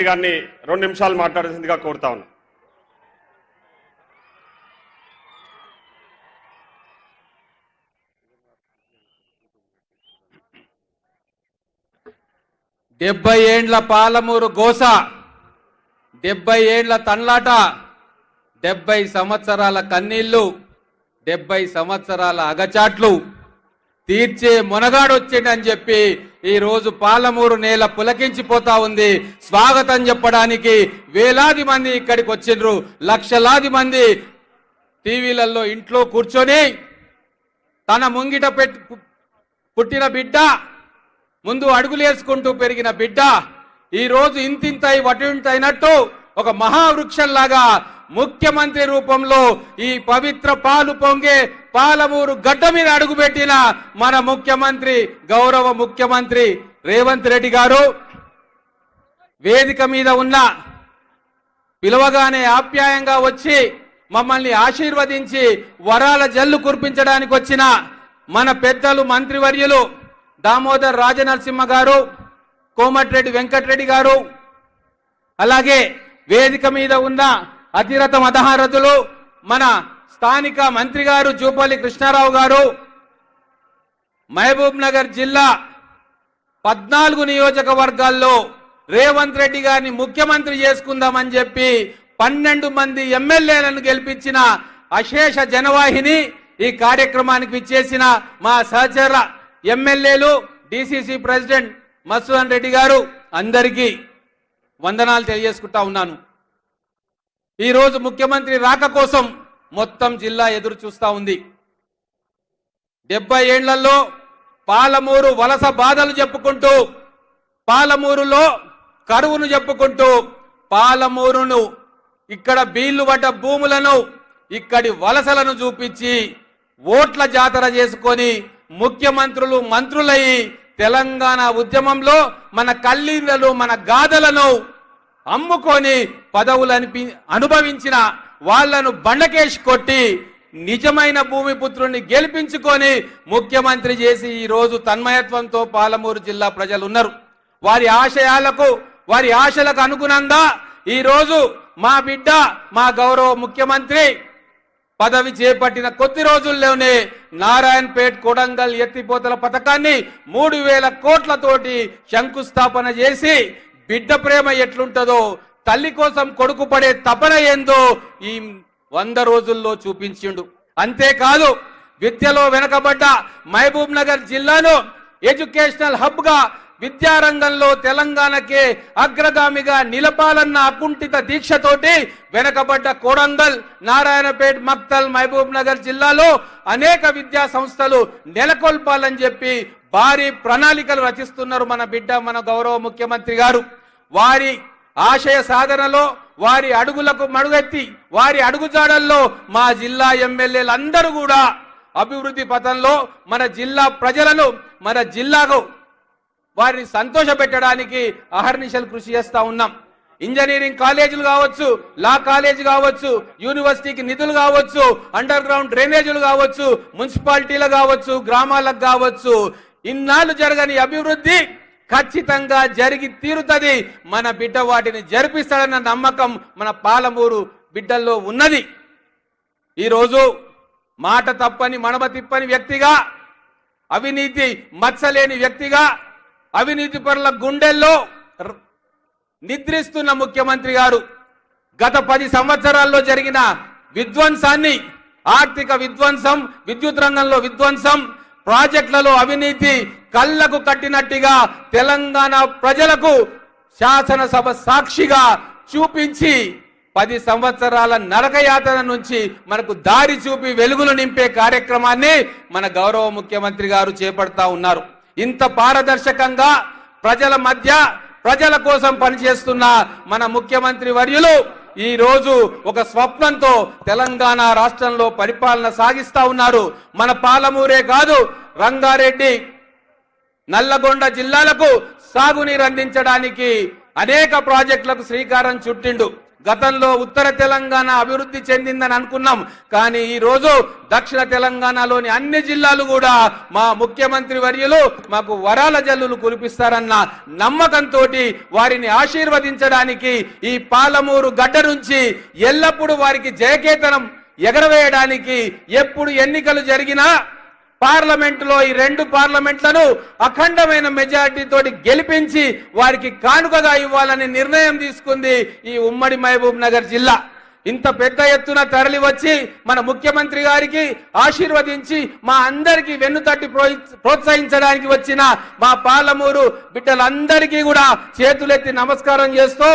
గారిని 2 నిమిషాలు మాట్లాడాల్సిందిగా కోరుతా ఉన్నా. డెబ్బై ఏండ్ల పాలమూరు గోస, 70 ఏండ్ల తన్లాట, 70 సంవత్సరాల కన్నీళ్లు, 70 సంవత్సరాల అగచాట్లు తీర్చే మొనగాడొచ్చిండని చెప్పి ఈ రోజు పాలమూరు నేల పులకించిపోతా ఉంది. స్వాగతం చెప్పడానికి వేలాది మంది ఇక్కడికి వచ్చిండ్రు. లక్షలాది మంది టీవీలలో ఇంట్లో కూర్చొని తన ముంగిట పుట్టిన బిడ్డ, ముందు అడుగులేసుకుంటూ పెరిగిన బిడ్డ ఈ రోజు ఇంతింతై వటింతైనట్టు ఒక మహావృక్షంలాగా ముఖ్యమంత్రి రూపంలో ఈ పవిత్ర పాలు పొంగే పాలమూరు గడ్డ మీద అడుగుపెట్టిన మన ముఖ్యమంత్రి, గౌరవ ముఖ్యమంత్రి రేవంత్ రెడ్డి గారు వేదిక మీద ఉన్న పిలవగానే ఆప్యాయంగా వచ్చి మమ్మల్ని ఆశీర్వదించి వరాల జల్లు కురిపించడానికి వచ్చిన మన పెద్దలు మంత్రివర్యులు దామోదర్ రాజనరసింహ గారు, కోమటిరెడ్డి వెంకటరెడ్డి గారు, అలాగే వేదిక మీద ఉన్న అతిరథ మదహారథులు మన స్థానిక మంత్రి గారు జూపల్లి కృష్ణారావు గారు, మహబూబ్ నగర్ జిల్లా 14 నియోజకవర్గాల్లో రేవంత్ రెడ్డి గారిని ముఖ్యమంత్రి చేసుకుందామని చెప్పి 12 మంది ఎమ్మెల్యేలను గెలిపించిన అశేష జనవాహిని ఈ కార్యక్రమానికి విచ్చేసిన మా సహచర ఎమ్మెల్యేలు, డిసిసి ప్రెసిడెంట్ మధుసూదన్ రెడ్డి గారు, అందరికీ వందనాలు తెలియజేసుకుంటా ఉన్నాను. ఈరోజు ముఖ్యమంత్రి రాక కోసం మొత్తం జిల్లా ఎదురు చూస్తా ఉంది. 70 ఏండ్లలో పాలమూరు వలస బాధలు చెప్పుకుంటూ, పాలమూరులో కరువును చెప్పుకుంటూ, పాలమూరును ఇక్కడ బీళ్లు పడ్డ భూములను, ఇక్కడి వలసలను చూపించి ఓట్ల జాతర చేసుకొని ముఖ్యమంత్రులు మంత్రులయ్యి తెలంగాణ ఉద్యమంలో మన కళ్ళీళ్లను, మన గాథలను అమ్ముకొని పదవులు అనుభవించిన వాళ్లను బండకేసి కొట్టి నిజమైన భూమిపుత్రుణ్ణి గెలిపించుకొని ముఖ్యమంత్రి చేసి ఈ రోజు తన్మయత్వంతో పాలమూరు జిల్లా ప్రజలు ఉన్నారు. వారి ఆశయాలకు, వారి ఆశలకు అనుగుణంగా ఈ రోజు మా బిడ్డ, మా గౌరవ ముఖ్యమంత్రి పదవి చేపట్టిన కొద్ది రోజుల్లోనే నారాయణపేట్ కొడంగల్ ఎత్తిపోతల పథకాన్ని 3000 కోట్లతోటి శంకుస్థాపన చేసి బిడ్డ ప్రేమ ఎట్లుంటదో, తల్లి కోసం కొడుకు పడే తపన ఏందో ఈ 100 రోజుల్లో చూపించిండు. అంతేకాదు విద్యలో వెనకబడ్డ మహబూబ్ నగర్ జిల్లాను ఎడ్యుకేషనల్ హబ్ గా, విద్యారంగంలో తెలంగాణకే అగ్రగామిగా నిలపాలన్న అకుంఠిత దీక్షతోటి వెనకబడ్డ కొడంగల్, నారాయణపేట్, మక్తల్, మహబూబ్ నగర్ జిల్లాలో అనేక విద్యా సంస్థలు నెలకొల్పాలని చెప్పి భారీ ప్రణాళికలు రచిస్తున్నారు మన బిడ్డ, మన గౌరవ ముఖ్యమంత్రి గారు. వారి ఆశయ సాధనలో, వారి అడుగులకు మడుగెత్తి, వారి అడుగుజాడల్లో మా జిల్లా ఎమ్మెల్యేలందరూ కూడా అభివృద్ధి పథంలో మన జిల్లా ప్రజలను, మన జిల్లాకు వారిని సంతోషపెట్టడానికి అహర్నిశలు కృషి చేస్తా ఉన్నాం. ఇంజనీరింగ్ కాలేజీలు కావచ్చు, లా కాలేజీ కావచ్చు, యూనివర్సిటీకి నిధులు కావచ్చు, అండర్ గ్రౌండ్ డ్రైనేజీలు కావచ్చు, మున్సిపాలిటీలు కావచ్చు, గ్రామాలకు కావచ్చు, ఇన్నాళ్ళు జరగని అభివృద్ధి ఖచ్చితంగా జరిగి తీరుతుంది. మన బిడ్డ వాటిని జరిపిస్తాడన్న నమ్మకం మన పాలమూరు బిడ్డల్లో ఉన్నది. ఈరోజు మాట తప్పని, మడమ తిప్పని వ్యక్తిగా, అవినీతి మచ్చలేని వ్యక్తిగా, అవినీతి పరుల గుండెల్లో నిద్రిస్తున్న ముఖ్యమంత్రి గారు గత 10 సంవత్సరాల్లో జరిగిన విధ్వంసాన్ని, ఆర్థిక విధ్వంసం, విద్యుత్ రంగంలో విధ్వంసం, ప్రాజెక్టులలో అవినీతి కళ్లకు కట్టినట్టుగా తెలంగాణ ప్రజలకు శాసనసభ సాక్షిగా చూపించి 10 సంవత్సరాల నరకయాతన నుంచి మనకు దారి చూపి వెలుగులు నింపే కార్యక్రమాన్ని మన గౌరవ ముఖ్యమంత్రి గారు చేపడతా ఉన్నారు. ఇంత పారదర్శకంగా ప్రజల మధ్య, ప్రజల కోసం పనిచేస్తున్న మన ముఖ్యమంత్రి వర్యులు ఈ రోజు ఒక స్వప్నంతో తెలంగాణ రాష్ట్రంలో పరిపాలన సాగిస్తా ఉన్నారు. మన పాలమూరే కాదు, రంగారెడ్డి, నల్లగొండ జిల్లాలకు సాగునీరు అందించడానికి అనేక ప్రాజెక్టులకు శ్రీకారం చుట్టిండు. గతంలో ఉత్తర తెలంగాణ అభివృద్ధి చెందిందని అనుకున్నాం, కానీ ఈ రోజు దక్షిణ తెలంగాణలోని అన్ని జిల్లాలు కూడా మా ముఖ్యమంత్రి వర్యులు మాకు వరాల జల్లులు కురిపిస్తారన్న నమ్మకంతో వారిని ఆశీర్వదించడానికి ఈ పాలమూరు గడ్డ నుంచి ఎల్లప్పుడూ వారికి జయకేతనం ఎగరవేయడానికి ఎప్పుడు ఎన్నికలు జరిగినా పార్లమెంటులో ఈ రెండు పార్లమెంట్లను అఖండమైన మెజారిటీ తోటి గెలిపించి వారికి కానుకగా ఇవ్వాలని నిర్ణయం తీసుకుంది ఈ ఉమ్మడి మహబూబ్ నగర్ జిల్లా. ఇంత పెద్ద ఎత్తున తరలి వచ్చి మన ముఖ్యమంత్రి గారికి ఆశీర్వదించి మా అందరికీ వెన్నుతట్టి ప్రోత్సహించడానికి వచ్చిన మా పాలమూరు బిడ్డలందరికీ కూడా చేతులెత్తి నమస్కారం చేస్తూ